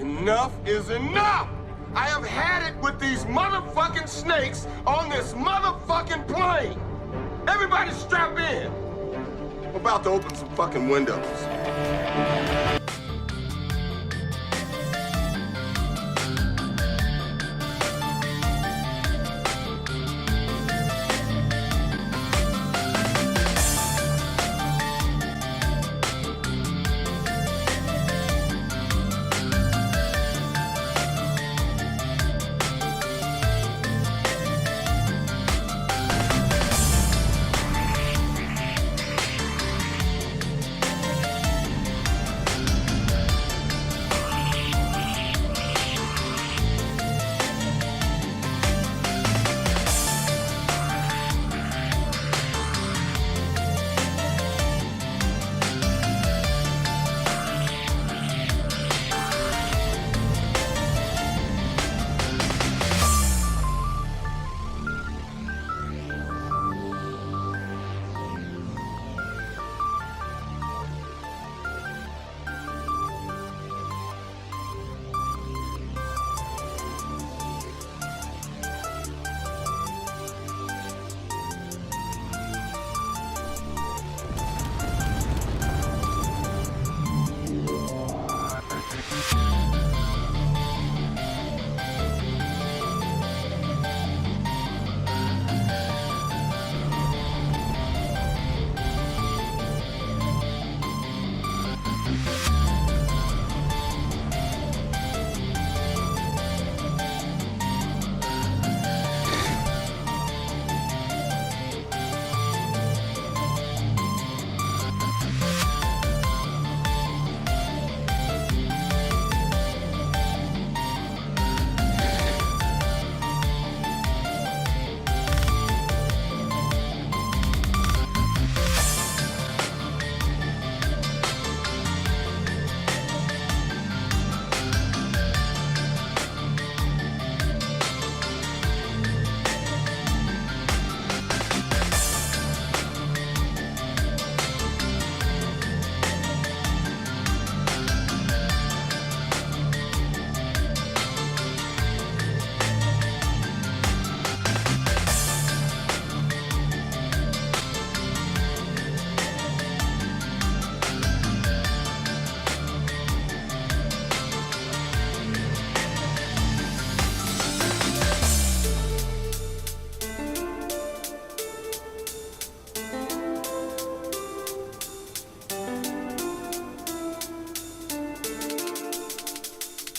Enough is enough! I have had it with these motherfucking snakes on this motherfucking plane! Everybody strap in! I'm about to open some fucking windows.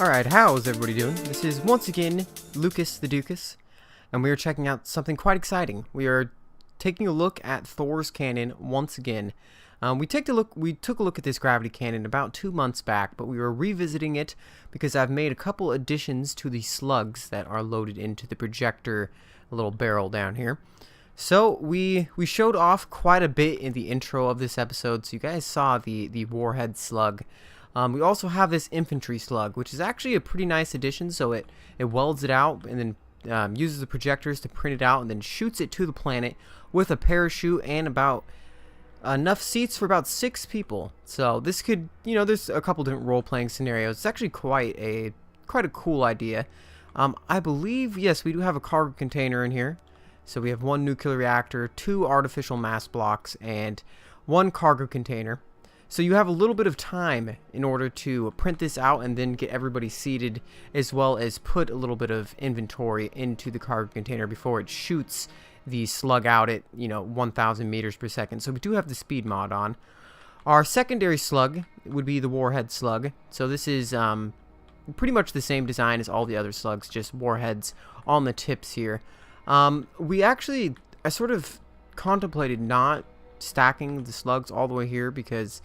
Alright, how is everybody doing? This is once again Lucas the Dukas, and we are checking out something quite exciting. We are taking a look at Thor's cannon once again. We took a look at this gravity cannon about 2 months back, but we were revisiting it because I've made a couple additions to the slugs that are loaded into the projector little barrel down here. So we showed off quite a bit in the intro of this episode, so you guys saw the warhead slug. We also have this infantry slug, which is actually a pretty nice addition. So it welds it out and then uses the projectors to print it out and then shoots it to the planet with a parachute and about enough seats for about 6 people. So this could, there's a couple different role-playing scenarios. It's actually quite a cool idea. I believe, yes, we do have a cargo container in here. So we have 1 nuclear reactor, 2 artificial mass blocks, and 1 cargo container. So you have a little bit of time in order to print this out and then get everybody seated, as well as put a little bit of inventory into the cargo container before it shoots the slug out at 1,000 meters per second. So we do have the speed mod on. Our secondary slug would be the warhead slug. So this is pretty much the same design as all the other slugs, just warheads on the tips here. I sort of contemplated not stacking the slugs all the way here because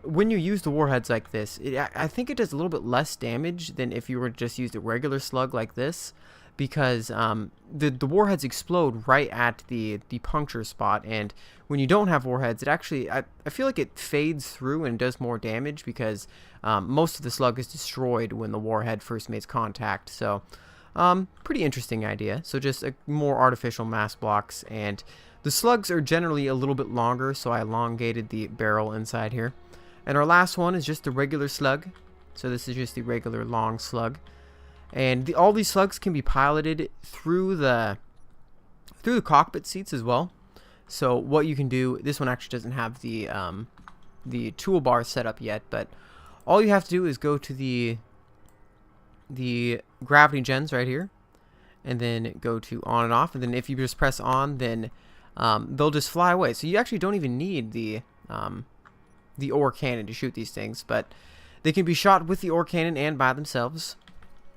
when you use the warheads like this, I think it does a little bit less damage than if you were to just use a regular slug like this, because the warheads explode right at the puncture spot, and when you don't have warheads, it actually, I feel like it fades through and does more damage because most of the slug is destroyed when the warhead first makes contact. So pretty interesting idea. So just more artificial mass blocks, and the slugs are generally a little bit longer, so I elongated the barrel inside here. And our last one is just the regular slug. So this is just the regular long slug. And all these slugs can be piloted through the cockpit seats as well. So what you can do, this one actually doesn't have the toolbar set up yet, but all you have to do is go to the gravity gens right here, and then go to on and off, and then if you just press on, then they'll just fly away. So you actually don't even need the ore cannon to shoot these things, but they can be shot with the ore cannon and by themselves.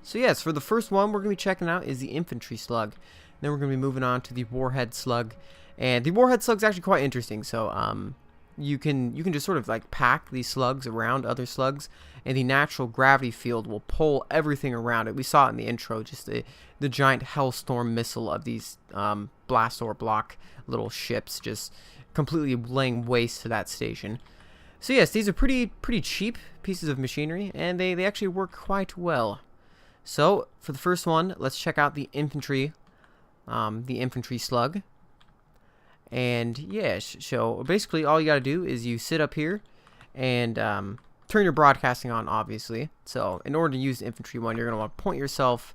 So yes, for the first one we're going to be checking out is the Infantry Slug. Then we're going to be moving on to the Warhead Slug. And the Warhead Slug is actually quite interesting. So you can just sort of like pack these slugs around other slugs, and the natural gravity field will pull everything around it. We saw it in the intro, just the giant Hellstorm missile of these Blastor block little ships just completely laying waste to that station. So yes, these are pretty cheap pieces of machinery, and they actually work quite well. So for the first one, let's check out the infantry slug. And yeah, so basically all you gotta do is you sit up here and turn your broadcasting on, obviously. So in order to use the infantry one, you're gonna want to point yourself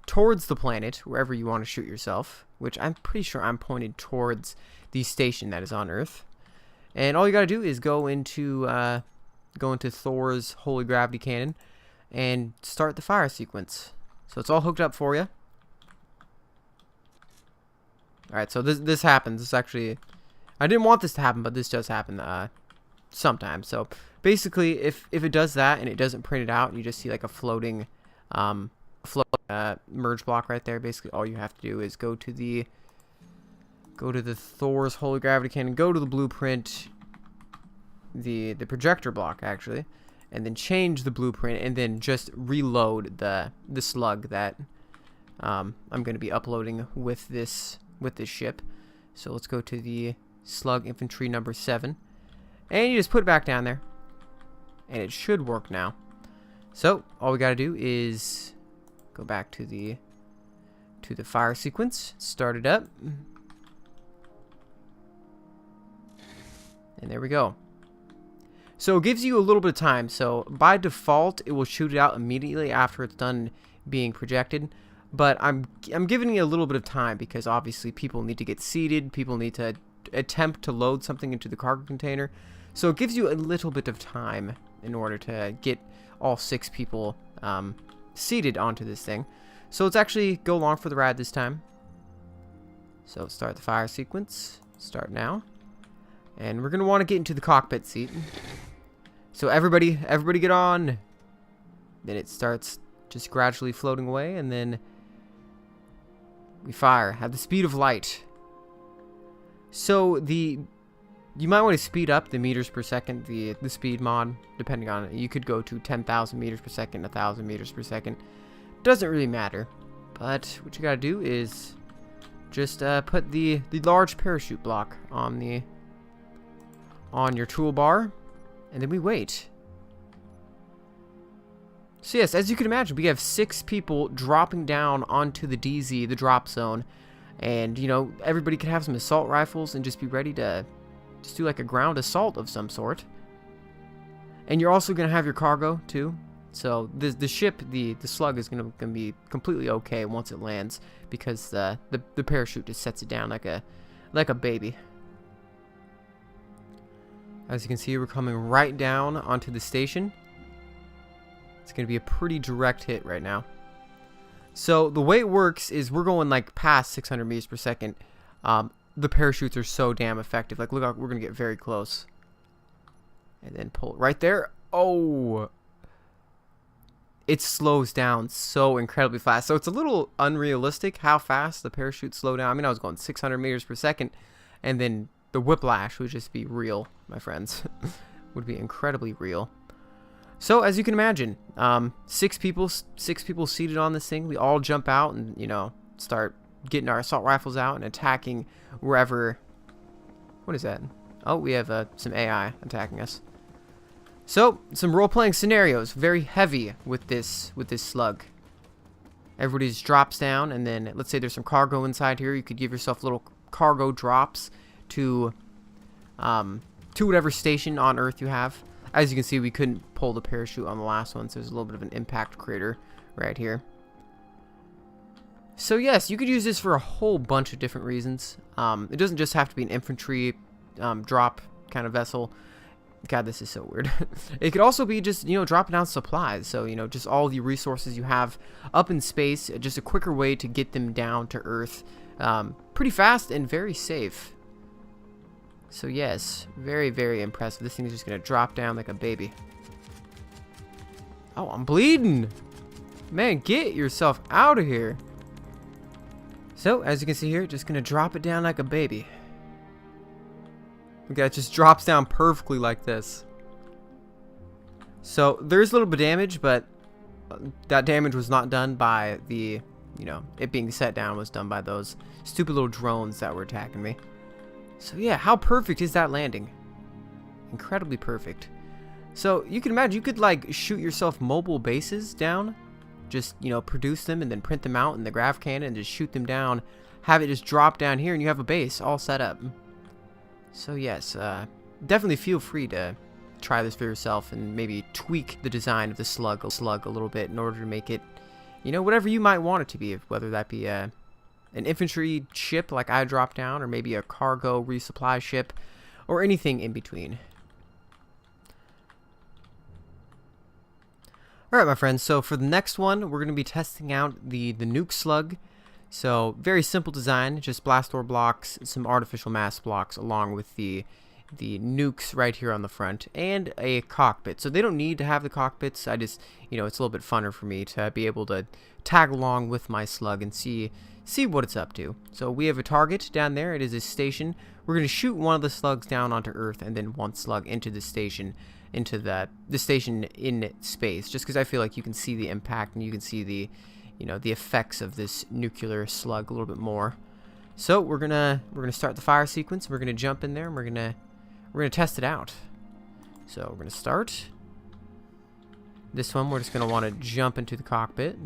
towards the planet, wherever you want to shoot yourself, which I'm pretty sure I'm pointed towards the station that is on Earth. And all you gotta do is go into Thor's holy gravity cannon and start the fire sequence. So it's all hooked up for you. Alright, so this happens. This actually, I didn't want this to happen, but this does happen sometimes. So basically, if it does that and it doesn't print it out, and you just see like a floating merge block right there. Basically, all you have to do is go to the Thor's holy gravity cannon, go to the blueprint, the projector block actually, and then change the blueprint, and then just reload the slug that I'm going to be uploading with this ship. So let's go to the slug infantry number 7, and you just put it back down there, and it should work now. So all we got to do is go back to the fire sequence, start it up, and there we go. So it gives you a little bit of time. So by default, it will shoot it out immediately after it's done being projected. But I'm giving it a little bit of time because obviously people need to get seated. People need to attempt to load something into the cargo container. So it gives you a little bit of time in order to get all 6 people seated onto this thing. So let's actually go along for the ride this time. So start the fire sequence. Start now. And we're going to want to get into the cockpit seat. So everybody get on. Then it starts just gradually floating away, and then we fire at the speed of light. So you might want to speed up the meters per second, the speed mod, depending on it. You could go to 10,000 meters per second, 1,000 meters per second. Doesn't really matter. But what you gotta do is just put the large parachute block on your toolbar, and then we wait. So yes, as you can imagine, we have 6 people dropping down onto the DZ, the drop zone, and you know, everybody could have some assault rifles and just be ready to just do like a ground assault of some sort. And you're also gonna have your cargo too. So the ship, the slug, is gonna be completely okay once it lands, because the parachute just sets it down like a baby. As you can see, we're coming right down onto the station. It's going to be a pretty direct hit right now. So the way it works is we're going like past 600 meters per second. The parachutes are so damn effective. Like, look out, we're going to get very close. And then pull it right there. Oh! It slows down so incredibly fast. So it's a little unrealistic how fast the parachutes slow down. I mean, I was going 600 meters per second, and then the whiplash would just be real, my friends. Would be incredibly real. So as you can imagine, 6 people seated on this thing. We all jump out and, you know, start getting our assault rifles out and attacking wherever. What is that? Oh, we have some AI attacking us. So some role-playing scenarios, very heavy with this slug. Everybody just drops down, and then let's say there's some cargo inside here. You could give yourself little cargo drops to whatever station on Earth you have. As you can see, we couldn't pull the parachute on the last one, so there's a little bit of an impact crater right here. So yes, you could use this for a whole bunch of different reasons. It doesn't just have to be an infantry drop kind of vessel. God, this is so weird. It could also be just, dropping down supplies. So, just all the resources you have up in space, just a quicker way to get them down to Earth pretty fast and very safe. So yes, very, very impressive. This thing is just going to drop down like a baby. Oh, I'm bleeding. Man, get yourself out of here. So, as you can see here, just going to drop it down like a baby. Okay, it just drops down perfectly like this. So, there's a little bit of damage, but that damage was not done by the, it being set down was done by those stupid little drones that were attacking me. So yeah, how perfect is that landing? Incredibly perfect. So you can imagine you could like shoot yourself mobile bases down, just produce them and then print them out in the grav cannon and just shoot them down, have it just drop down here and you have a base all set up. So yes, definitely feel free to try this for yourself and maybe tweak the design of the slug a little bit in order to make it, whatever you might want it to be, whether that be an infantry ship like I dropped down, or maybe a cargo resupply ship, or anything in between. Alright, my friends, so for the next one, we're going to be testing out the Nuke Slug. So, very simple design, just blast door blocks, some artificial mass blocks, along with the nukes right here on the front, and a cockpit. So they don't need to have the cockpits, I just, it's a little bit funner for me to be able to tag along with my slug and see what it's up to. So we have a target down there. It is a station. We're going to shoot one of the slugs down onto Earth and then one slug into the station, into the station in space, just because I feel like you can see the impact and you can see the the effects of this nuclear slug a little bit more. So we're gonna start the fire sequence. We're gonna jump in there and we're gonna test it out. So we're gonna start this one. We're just gonna want to jump into the cockpit.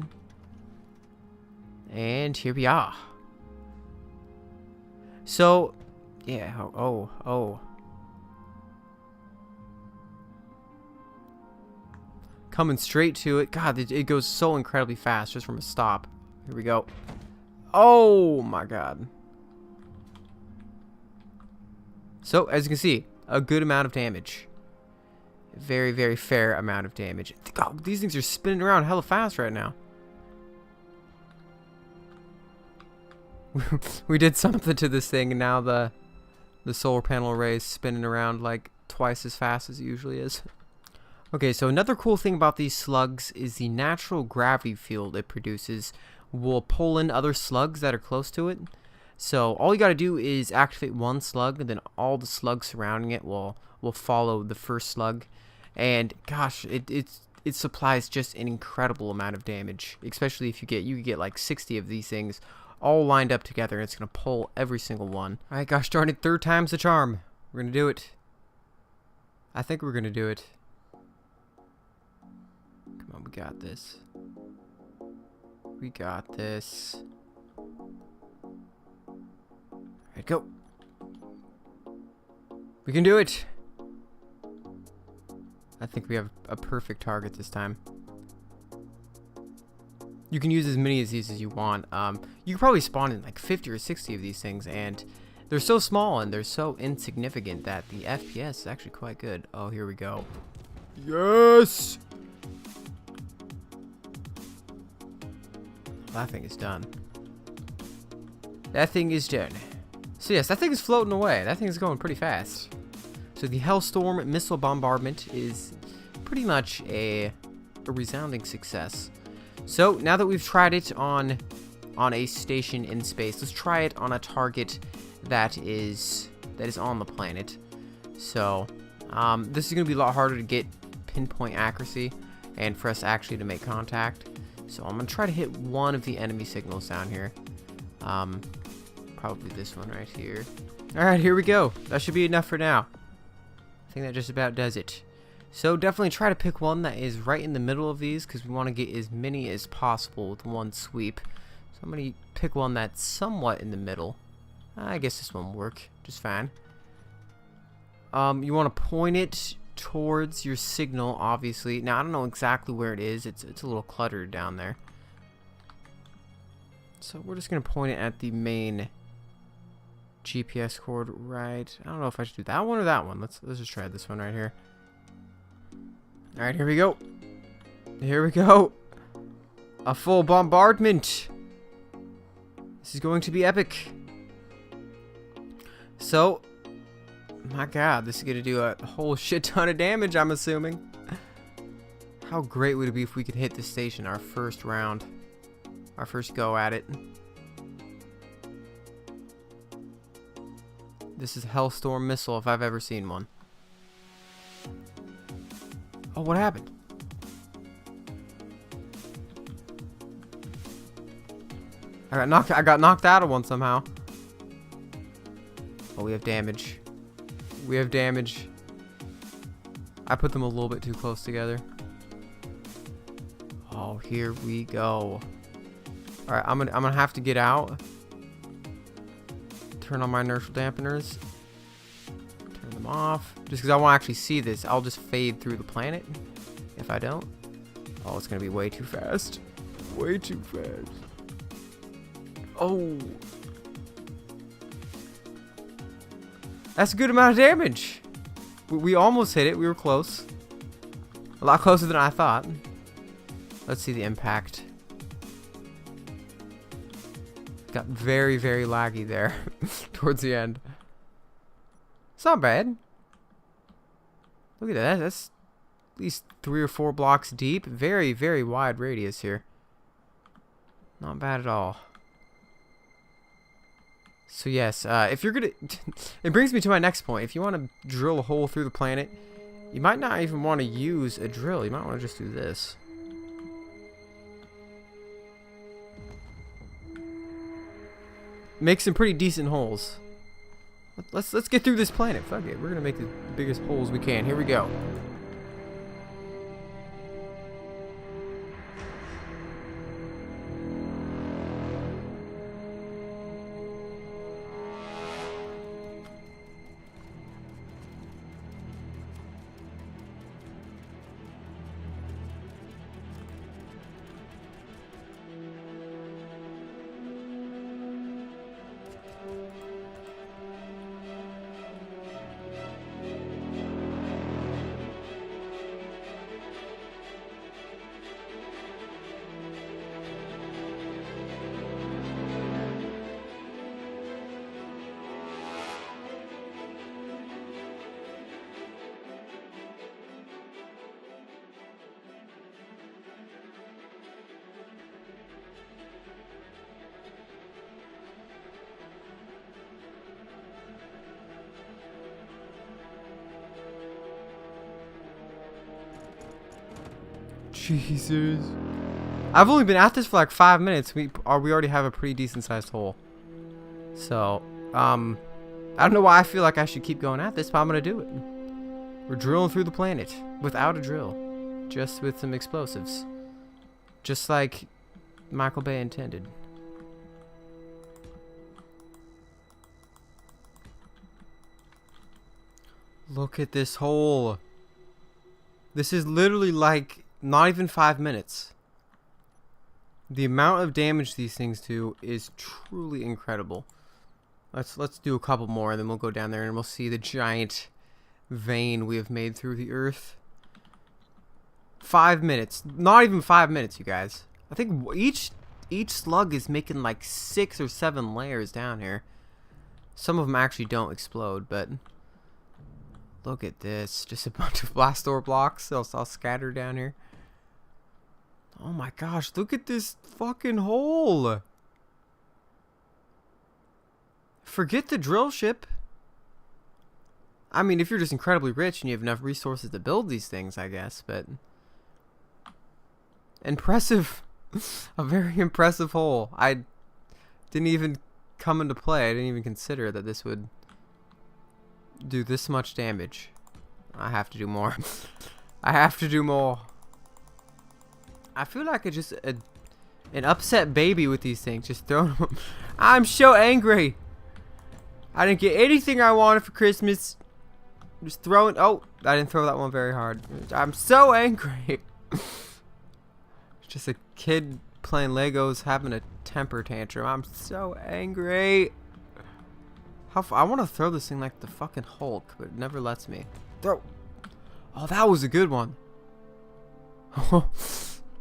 And here we are. So, yeah, oh. Coming straight to it. God, it goes so incredibly fast just from a stop. Here we go. Oh my God. So, as you can see, a good amount of damage. A very, very fair amount of damage. God, these things are spinning around hella fast right now. We did something to this thing, and now the solar panel array is spinning around like twice as fast as it usually is. Okay, so another cool thing about these slugs is the natural gravity field it produces will pull in other slugs that are close to it. So all you gotta do is activate one slug, and then all the slugs surrounding it will follow the first slug. And gosh, it supplies just an incredible amount of damage, especially if you could get like 60 of these things all lined up together, and it's gonna pull every single one. Alright, gosh darn it, third time's the charm. We're gonna do it. I think we're gonna do it. Come on, we got this. We got this. Alright, go. We can do it. I think we have a perfect target this time. You can use as many of these as you want. You can probably spawn in like 50 or 60 of these things, and they're so small and they're so insignificant that the FPS is actually quite good. Oh, here we go. Yes! That thing is done. That thing is done. So yes, that thing is floating away. That thing is going pretty fast. So the Hellstorm missile bombardment is pretty much a resounding success. So now that we've tried it on a station in space, let's try it on a target that is on the planet. So this is going to be a lot harder to get pinpoint accuracy and for us actually to make contact. So I'm going to try to hit one of the enemy signals down here. Probably this one right here. Alright, here we go. That should be enough for now. I think that just about does it. So definitely try to pick one that is right in the middle of these, because we want to get as many as possible with one sweep. So I'm going to pick one that's somewhat in the middle. I guess this one will work just fine. You want to point it towards your signal, obviously. Now, I don't know exactly where it is. It's a little cluttered down there. So we're just going to point it at the main GPS cord right. I don't know if I should do that one or that one. Let's just try this one right here. All right, here we go. Here we go. A full bombardment. This is going to be epic. So, my god, this is going to do a whole shit ton of damage, I'm assuming. How great would it be if we could hit the station our first round? Our first go at it. This is Hellstorm missile if I've ever seen one. Oh, what happened? I got knocked out of one somehow. Oh, we have damage. We have damage. I put them a little bit too close together. Oh, here we go. All right, I'm gonna have to get out. Turn on my inertial dampeners. Turn them off. Just because I want to actually see this, I'll just fade through the planet. If I don't, oh, it's gonna be way too fast. Way too fast. Oh, that's a good amount of damage. We almost hit it. We were close. A lot closer than I thought. Let's see the impact. Got very, very laggy there towards the end. It's not bad. Look at that. That's at least 3 or 4 blocks deep. Very, very wide radius here. Not bad at all. So yes, if you're gonna... it brings me to my next point. If you want to drill a hole through the planet, you might not even want to use a drill. You might want to just do this. Make some pretty decent holes. Let's get through this planet. Fuck it. We're gonna make the biggest holes we can. Here we go. Jesus. I've only been at this for like 5 minutes. We already have a pretty decent sized hole. So, I don't know why I feel like I should keep going at this, but I'm gonna do it. We're drilling through the planet without a drill, just with some explosives, just like Michael Bay intended. Look at this hole. This is literally like not even 5 minutes. The amount of damage these things do is truly incredible. Let's do a couple more, and then we'll go down there and we'll see the giant vein we have made through the earth. 5 minutes. Not even 5 minutes, you guys. I think each slug is making like 6 or 7 layers down here. Some of them actually don't explode, but look at this. Just a bunch of blast door blocks all scattered down here. Oh my gosh, look at this fucking hole. Forget the drill ship. I mean, if you're just incredibly rich and you have enough resources to build these things, I guess, but impressive. A very impressive hole. I didn't even come into play. I didn't even consider that this would do this much damage. I have to do more. I have to do more. I feel like it's just an upset baby with these things. Just throwing them. I'm so angry. I didn't get anything I wanted for Christmas. Just throwing. Oh, I didn't throw that one very hard. I'm so angry. It's just a kid playing Legos having a temper tantrum. I'm so angry. I want to throw this thing like the fucking Hulk, but it never lets me. Throw. Oh, that was a good one. What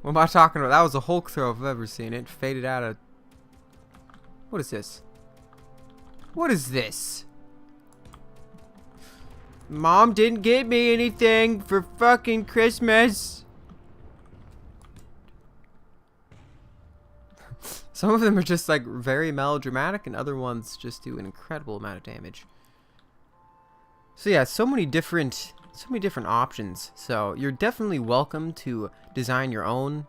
am I talking about? That was a Hulk throw if I've ever seen it. Faded out of. What is this? What is this? Mom didn't get me anything for fucking Christmas. Some of them are just like very melodramatic, and other ones just do an incredible amount of damage. So yeah, so many different options. So you're definitely welcome to design your own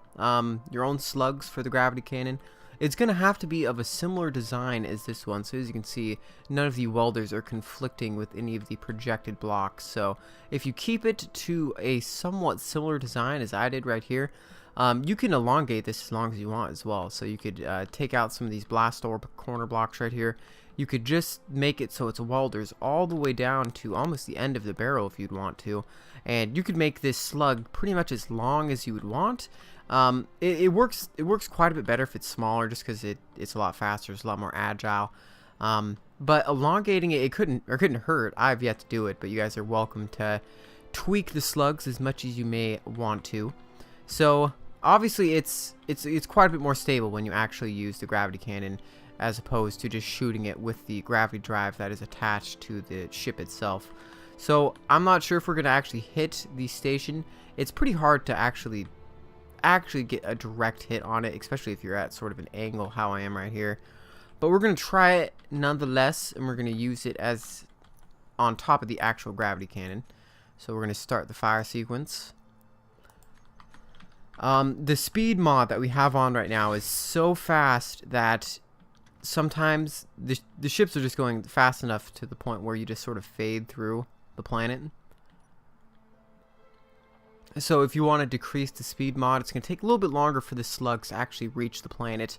slugs for the gravity cannon. It's gonna have to be of a similar design as this one. So as you can see, none of the welders are conflicting with any of the projected blocks. So if you keep it to a somewhat similar design as I did right here, you can elongate this as long as you want as well. So you could take out some of these blast door corner blocks right here. You could just make it so it's welders all the way down to almost the end of the barrel if you'd want to. And you could make this slug pretty much as long as you would want. It works quite a bit better if it's smaller, just because it's a lot faster, it's a lot more agile. But elongating it, it couldn't hurt. I've yet to do it, but you guys are welcome to tweak the slugs as much as you may want to. So obviously it's quite a bit more stable when you actually use the gravity cannon, as opposed to just shooting it with the gravity drive that is attached to the ship itself. So I'm not sure if we're going to actually hit the station. It's pretty hard to actually get a direct hit on it, especially if you're at sort of an angle how I am right here. But we're going to try it nonetheless, and we're going to use it as on top of the actual gravity cannon. So we're going to start the fire sequence. The speed mod that we have on right now is so fast that sometimes the ships are just going fast enough to the point where you just sort of fade through the planet. So if you want to decrease the speed mod, it's going to take a little bit longer for the slugs to actually reach the planet,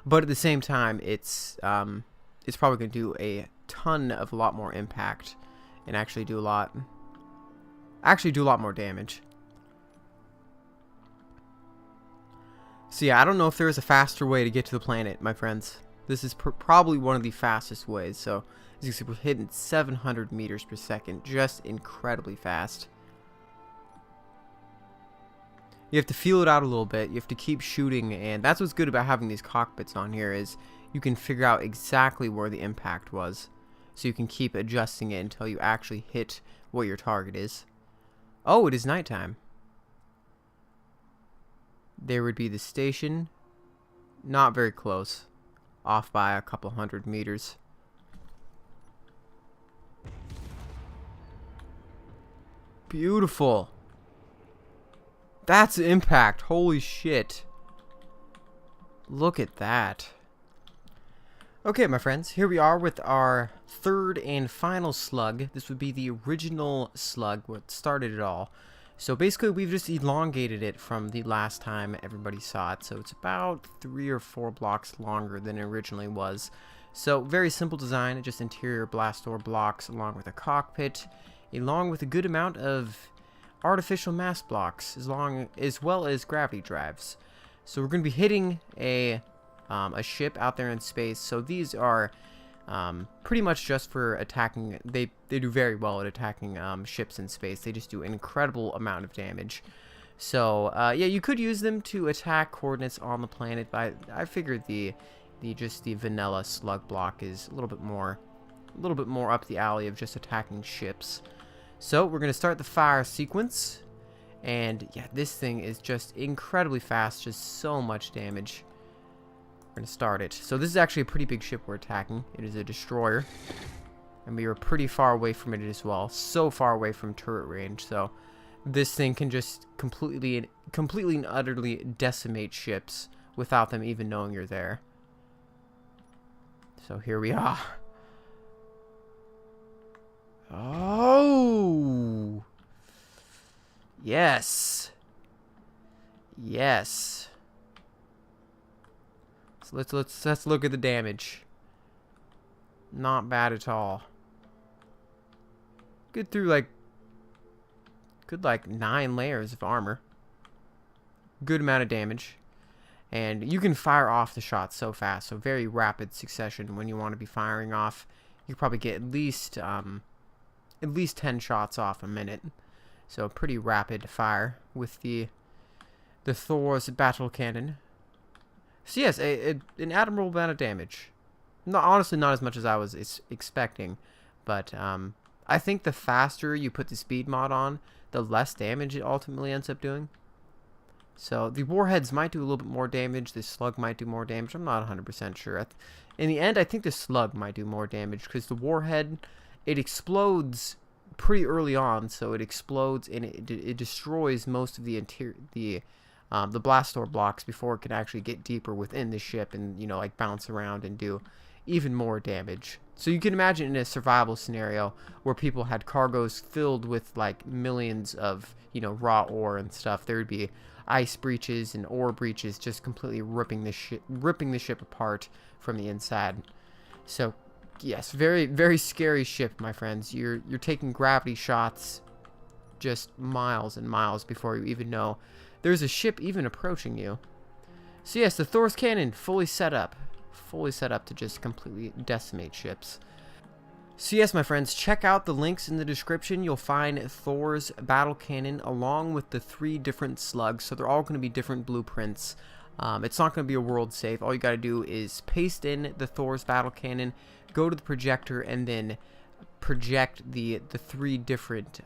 but at the same time it's probably going to do a lot more impact and actually do a lot more damage. So yeah, I don't know if there is a faster way to get to the planet, my friends. This is probably one of the fastest ways. So as you can see, we're hitting 700 meters per second, just incredibly fast. You have to feel it out a little bit. You have to keep shooting, and that's what's good about having these cockpits on here, is you can figure out exactly where the impact was. So you can keep adjusting it until you actually hit what your target is. Oh, it is nighttime. There would be the station. Not very close. Off by a couple hundred meters. Beautiful. That's impact. Holy shit. Look at that. Okay, my friends. Here we are with our third and final slug. This would be the original slug, what started it all. So basically, we've just elongated it from the last time everybody saw it. So it's about 3 or 4 blocks longer than it originally was. So very simple design, just interior blast door blocks along with a cockpit, along with a good amount of artificial mass blocks, as well as gravity drives. So we're going to be hitting a ship out there in space. So these are pretty much just for attacking. They do very well at attacking ships in space. They just do an incredible amount of damage. So yeah, you could use them to attack coordinates on the planet, but I figured the vanilla slug block is a little bit more up the alley of just attacking ships. So we're gonna start the fire sequence, and yeah, this thing is just incredibly fast, just so much damage. We're gonna start it. So this is actually a pretty big ship we're attacking. It is a destroyer, and we are pretty far away from it as well. So far away from turret range. So this thing can just completely and utterly decimate ships without them even knowing you're there. So here we are. Oh, yes, yes. So let's look at the damage. Not bad at all. Good through like like 9 layers of armor. Good amount of damage. And you can fire off the shots so fast, so very rapid succession when you want to be firing off. You probably get at least 10 shots off a minute. So pretty rapid fire with the Thor's battle cannon. So yes, an admirable amount of damage. Honestly, not as much as I was expecting, but I think the faster you put the speed mod on, the less damage it ultimately ends up doing. So the warheads might do a little bit more damage. The slug might do more damage. I'm not 100% sure. In the end, I think the slug might do more damage because the warhead, it explodes pretty early on. So it explodes and it destroys most of the interior, the blast door blocks before it can actually get deeper within the ship and, you know, like bounce around and do even more damage. So you can imagine in a survival scenario where people had cargoes filled with like millions of, you know, raw ore and stuff, there would be ice breaches and ore breaches just completely ripping the ship apart from the inside. So yes, very, very scary ship, my friends. You're taking gravity shots just miles and miles before you even know there's a ship even approaching you. So yes, the Thor's cannon fully set up to just completely decimate ships. So yes, my friends, check out the links in the description. You'll find Thor's battle cannon along with the 3 different slugs. So they're all going to be different blueprints. It's not going to be a world save. All you got to do is paste in the Thor's battle cannon, go to the projector, and then project the 3 different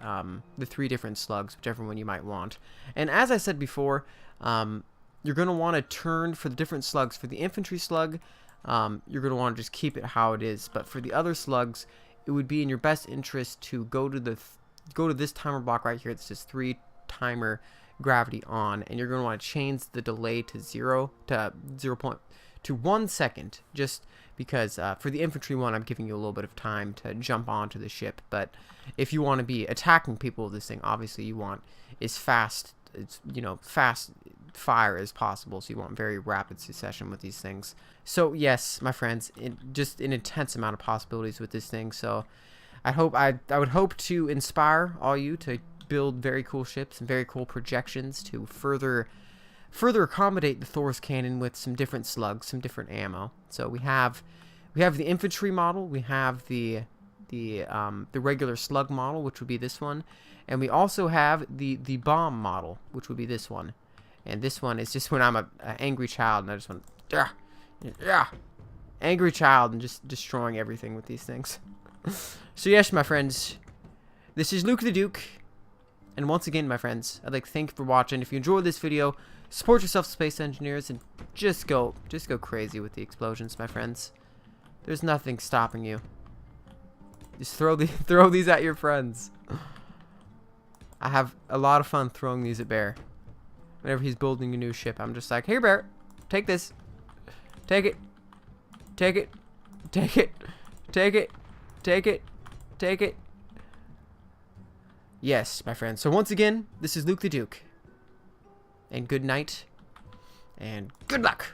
slugs, whichever one you might want. And as I said before, you're going to want to turn for the different slugs. For the infantry slug, you're going to want to just keep it how it is. But for the other slugs, it would be in your best interest to go to this timer block right here. It says 3 timer gravity on, and you're going to want to change the delay to 1 second, just because for the infantry one, I'm giving you a little bit of time to jump onto the ship. But if you want to be attacking people with this thing, obviously you want fast fire as possible, so you want very rapid succession with these things. So yes, my friends, just an intense amount of possibilities with this thing. So I would hope to inspire all you to build very cool ships and very cool projections to further accommodate the Thor's cannon with some different slugs, some different ammo. So we have the infantry model, we have the regular slug model, which would be this one, and we also have the bomb model, which would be this one. And this one is just when I'm an angry child and I just want angry child and just destroying everything with these things. So yes, my friends, this is Luke the Duke, and once again, my friends, I'd like to thank you for watching. If you enjoyed this video, support yourself, space engineers, and just go crazy with the explosions, my friends. There's nothing stopping you. Just throw these at your friends. I have a lot of fun throwing these at Bear. Whenever he's building a new ship, I'm just like, here, Bear, take this. Take it. Take it. Take it. Take it. Take it. Take it. Yes, my friends. So once again, this is Luke the Duke. And good night. And good luck.